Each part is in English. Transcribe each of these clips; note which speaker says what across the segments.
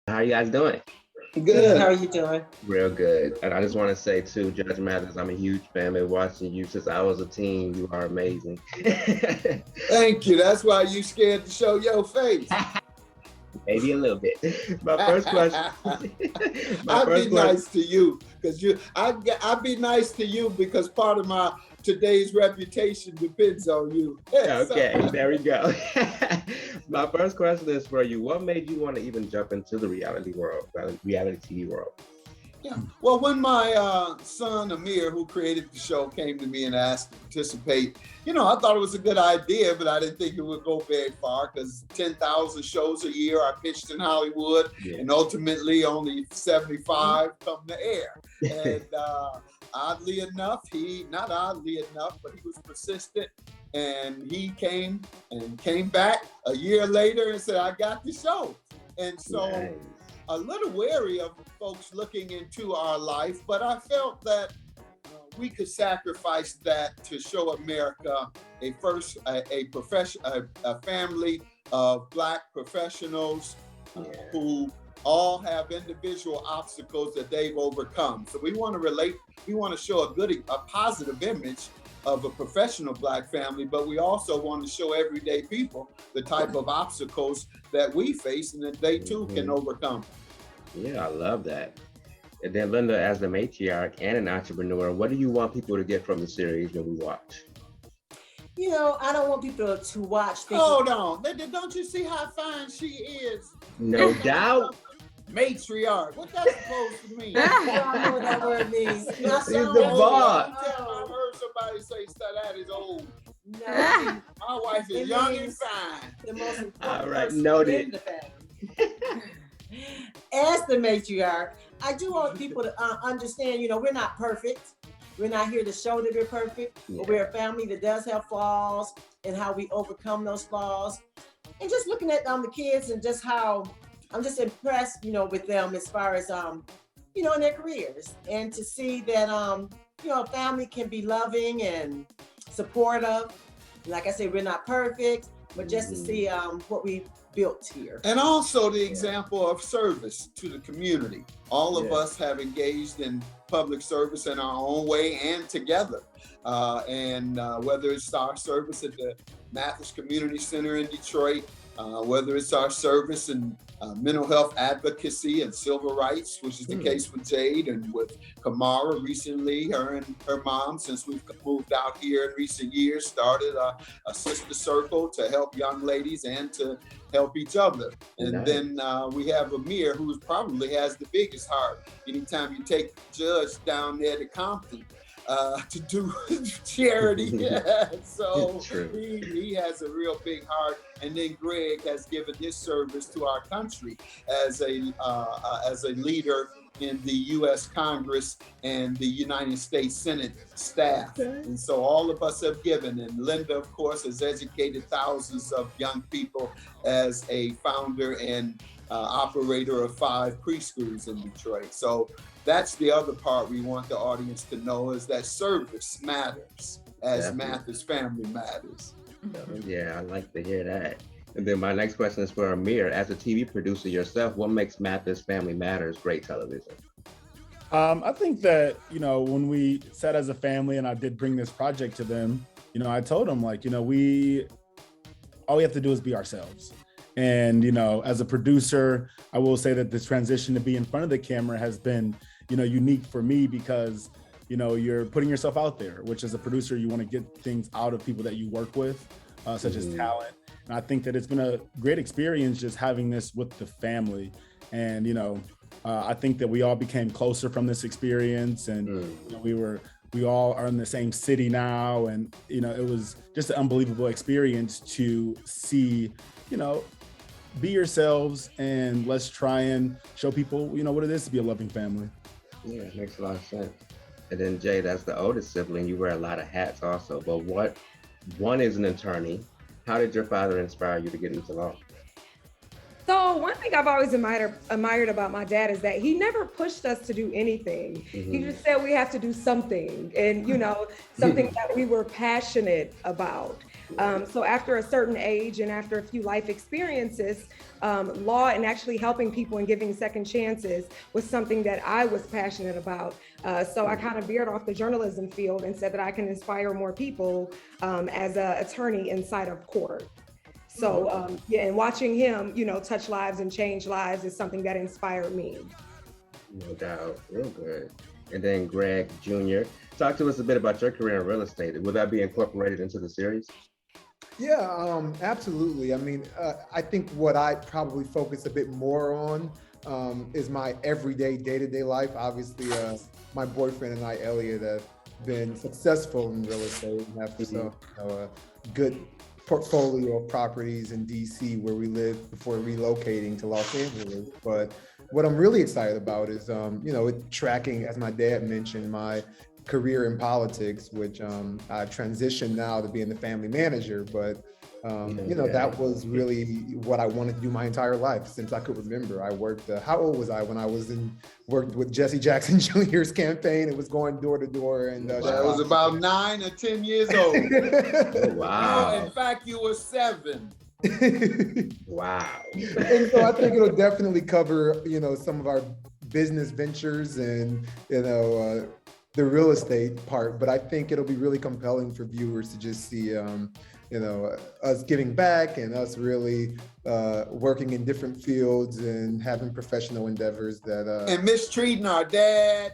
Speaker 1: How you guys doing?
Speaker 2: Good. How
Speaker 3: Good.
Speaker 2: are you doing?
Speaker 1: Real good. And I just want to say too, Judge Mathis, I'm a huge fan. Been watching you since I was a teen. You are amazing.
Speaker 3: Thank you. That's why you scared to show your face.
Speaker 1: Maybe a little bit. My first question. My
Speaker 3: I'd
Speaker 1: first
Speaker 3: be
Speaker 1: question.
Speaker 3: nice to you because I'd be nice to you because part of my today's reputation depends on you.
Speaker 1: Okay, there we go. My first question is for you. What made you want to even jump into the reality world, reality TV world?
Speaker 3: Yeah. Well, when my son Amir, who created the show, came to me and asked to participate, I thought it was a good idea, but I didn't think it would go very far because 10,000 shows a year I pitched in Hollywood,
Speaker 1: Yeah.
Speaker 3: and ultimately only 75 come to air. And oddly enough, not oddly enough, but he was persistent, and he came back a year later and said, "I got the show." And so.
Speaker 1: Nice.
Speaker 3: A little wary of folks looking into our life, but I felt that we could sacrifice that to show America a family of Black professionals who all have individual obstacles that they've overcome. So we want to relate. We want to show a positive image of a professional Black family, but we also want to show everyday people the type of obstacles that we face and that they too can overcome.
Speaker 1: Yeah, I love that. And then Linda, as the matriarch and an entrepreneur, what do you want people to get from the series when we watch?
Speaker 2: I don't want people to watch things.
Speaker 3: Hold on. Don't you see how fine she is?
Speaker 1: No doubt.
Speaker 3: Matriarch. What that's supposed to mean?
Speaker 2: I know what that word means.
Speaker 1: She's the boss.
Speaker 3: I heard somebody say that is old.
Speaker 2: No,
Speaker 3: My wife is
Speaker 2: It
Speaker 3: young and
Speaker 2: means-
Speaker 3: fine.
Speaker 2: the most important
Speaker 1: All right,
Speaker 2: person
Speaker 1: noted.
Speaker 2: in the family. As the matriarch, I do want people to understand, we're not perfect. We're not here to show that we're perfect, but we're a family that does have flaws and how we overcome those flaws. And just looking at the kids and just how I'm just impressed, with them as far as, in their careers, and to see that, a family can be loving and supportive. Like I said, we're not perfect, but just to see what we built here.
Speaker 3: And also the example of service to the community. All of
Speaker 1: Yeah.
Speaker 3: us have engaged in public service in our own way and together. And whether it's our service at the Mathis Community Center in Detroit, whether it's our service in mental health advocacy and civil rights, which is the case with Jade, and with Kamara recently, her and her mom, since we've moved out here in recent years, started a sister circle to help young ladies and to help each other. And
Speaker 1: Nice.
Speaker 3: then we have Amir, who probably has the biggest heart. Anytime you take Judge down there to Compton, to do charity. So
Speaker 1: True.
Speaker 3: he has a real big heart. And then Greg has given his service to our country as a leader in the U.S. Congress and the United States Senate staff. And so all of us have given. And Linda, of course, has educated thousands of young people as a founder and operator of 5 preschools in Detroit. So that's the other part we want the audience to know, is that service matters as
Speaker 1: Definitely.
Speaker 3: Mathis family matters.
Speaker 1: Yeah, I like to hear that. And then my next question is for Amir. As a TV producer yourself, what makes Mathis Family Matters great television?
Speaker 4: I think that, when we sat as a family and I did bring this project to them, I told them all we have to do is be ourselves. And, as a producer, I will say that this transition to be in front of the camera has been, unique for me because, you're putting yourself out there, which as a producer, you want to get things out of people that you work with, such as talent. And I think that it's been a great experience just having this with the family. And, I think that we all became closer from this experience, and we all are in the same city now. And, it was just an unbelievable experience to see, be yourselves, and let's try and show people, what it is to be a loving family.
Speaker 1: Yeah, it makes a lot of sense. And then Jade, as the oldest sibling, you wear a lot of hats also. But one is an attorney. How did your father inspire you to get into law?
Speaker 5: So one thing I've always admired about my dad is that he never pushed us to do anything. He just said we have to do something, and something that we were passionate about. So after a certain age and after a few life experiences, law and actually helping people and giving second chances was something that I was passionate about. So I kind of veered off the journalism field and said that I can inspire more people as an attorney inside of court. So yeah, and watching him, touch lives and change lives is something that inspired me.
Speaker 1: No doubt, real good. And then Greg Jr., talk to us a bit about your career in real estate. Will that be incorporated into the series?
Speaker 6: Yeah, absolutely. I mean, I think what I probably focus a bit more on is my everyday, day-to-day life. Obviously, my boyfriend and I, Elliot, have been successful in real estate and have a good portfolio of properties in DC where we lived before relocating to Los Angeles. But what I'm really excited about is, tracking, as my dad mentioned, my career in politics, which I transitioned now to being the family manager. But, that was really what I wanted to do my entire life since I could remember. I worked, how old was I when I worked with Jesse Jackson Jr.'s campaign? It was going door to door. And
Speaker 3: that was about 9 or 10 years old.
Speaker 1: Oh, wow.
Speaker 3: In fact, you were 7.
Speaker 1: Wow.
Speaker 6: And so I think it'll definitely cover, some of our business ventures and, the real estate part, but I think it'll be really compelling for viewers to just see, us giving back and us really working in different fields and having professional endeavors that.
Speaker 3: And mistreating our dad.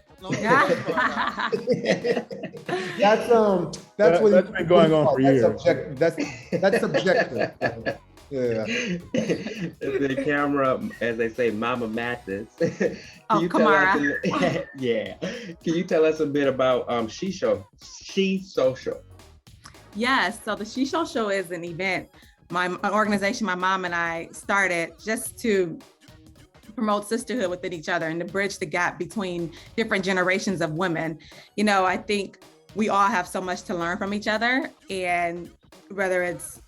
Speaker 6: That's
Speaker 4: been going on for years.
Speaker 6: That's subjective. Yeah.
Speaker 1: The camera, as they say, Mama Mathis.
Speaker 7: Kamara.
Speaker 1: Yeah. Can you tell us a bit about She Social?
Speaker 7: Yes. So the She Social is an event, an organization my mom and I started just to promote sisterhood within each other and to bridge the gap between different generations of women. I think we all have so much to learn from each other, and whether it's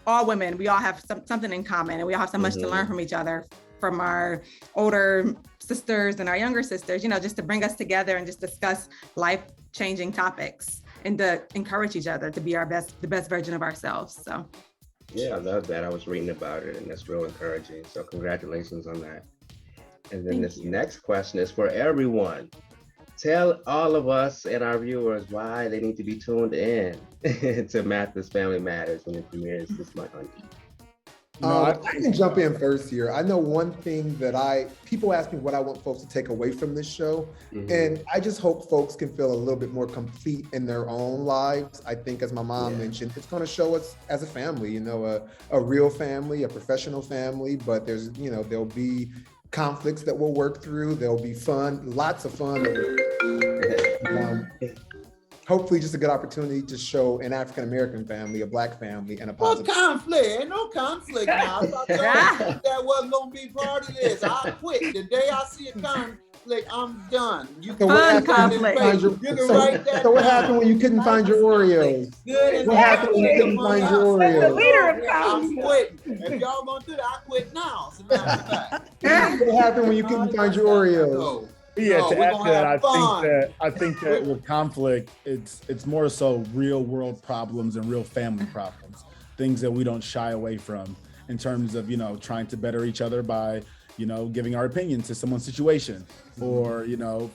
Speaker 7: all women, we all have something in common, and we all have so much to learn from each other, from our older sisters and our younger sisters, just to bring us together and just discuss life-changing topics and to encourage each other to be the best version of ourselves. So.
Speaker 1: Yeah, I love that. I was reading about it, and that's real encouraging. So congratulations on that. And then next question is for everyone. Tell all of us and our viewers why they need to be tuned in to Mathis Family Matters when it premieres this month on E!
Speaker 6: I can jump in first here. I know one thing that people ask me what I want folks to take away from this show. And I just hope folks can feel a little bit more complete in their own lives. I think, as my mom mentioned, it's going to show us as a family, a real family, a professional family, but there's, there'll be conflicts that we'll work through. There'll be fun, lots of fun. Hopefully just a good opportunity to show an African-American family, a Black family, and a positive.
Speaker 3: What conflict? Ain't no conflict now. I thought that wasn't going to be part of this. I quit. The day I see a conflict, I'm done.
Speaker 7: Fun conflict.
Speaker 6: So what happened when you couldn't find your Oreos? What happened when you couldn't find your Oreos?
Speaker 3: I'm quitting. If y'all going to do that, I quit now. As a matter of fact.
Speaker 6: What happened when you couldn't find your Oreos?
Speaker 4: Yeah, to add to that, I think that with conflict, it's more so real world problems and real family problems, things that we don't shy away from in terms of, trying to better each other by, giving our opinion to someone's situation, or,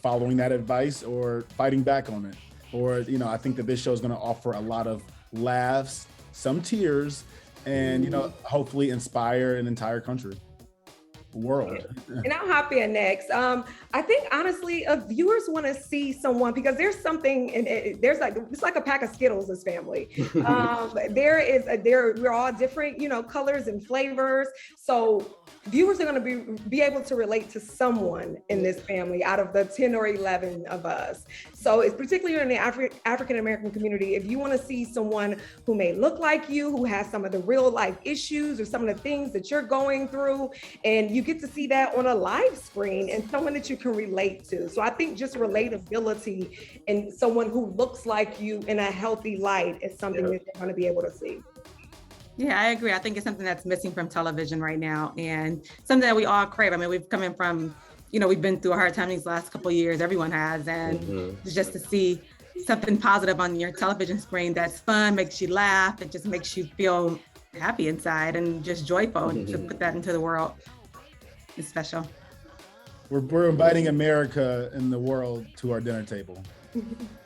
Speaker 4: following that advice or fighting back on it. Or, I think that this show is going to offer a lot of laughs, some tears, and, hopefully inspire an entire country. World.
Speaker 5: And I'll hop in next. I think honestly, viewers want to see someone, because there's something, and it's like a pack of Skittles as family. We're all different, colors and flavors. So viewers are going to be able to relate to someone in this family out of the 10 or 11 of us. So it's particularly in the African American community. If you want to see someone who may look like you, who has some of the real life issues or some of the things that you're going through, and you get to see that on a live screen, and someone that you can relate to. So I think just relatability and someone who looks like you in a healthy light is something that you're going to be able to see.
Speaker 7: Yeah, I agree. I think it's something that's missing from television right now, and something that we all crave. I mean, we've come in from, we've been through a hard time these last couple of years. Everyone has, and just to see something positive on your television screen that's fun, makes you laugh, it just makes you feel happy inside and just joyful to put that into the world. It's special.
Speaker 4: We're inviting America and the world to our dinner table.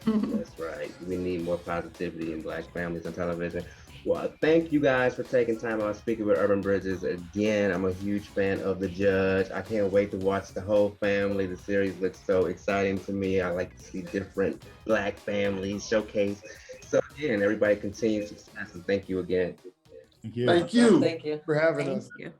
Speaker 1: That's right. We need more positivity in Black families on television. Well, thank you guys for taking time out speaking with Urban Bridges again. I'm a huge fan of The Judge. I can't wait to watch the whole family. The series looks so exciting to me. I like to see different Black families showcased. So again, everybody continue success and thank you again.
Speaker 4: Thank you.
Speaker 3: Thank you.
Speaker 2: Thank you.
Speaker 6: For having
Speaker 7: Thank
Speaker 6: us.
Speaker 7: you.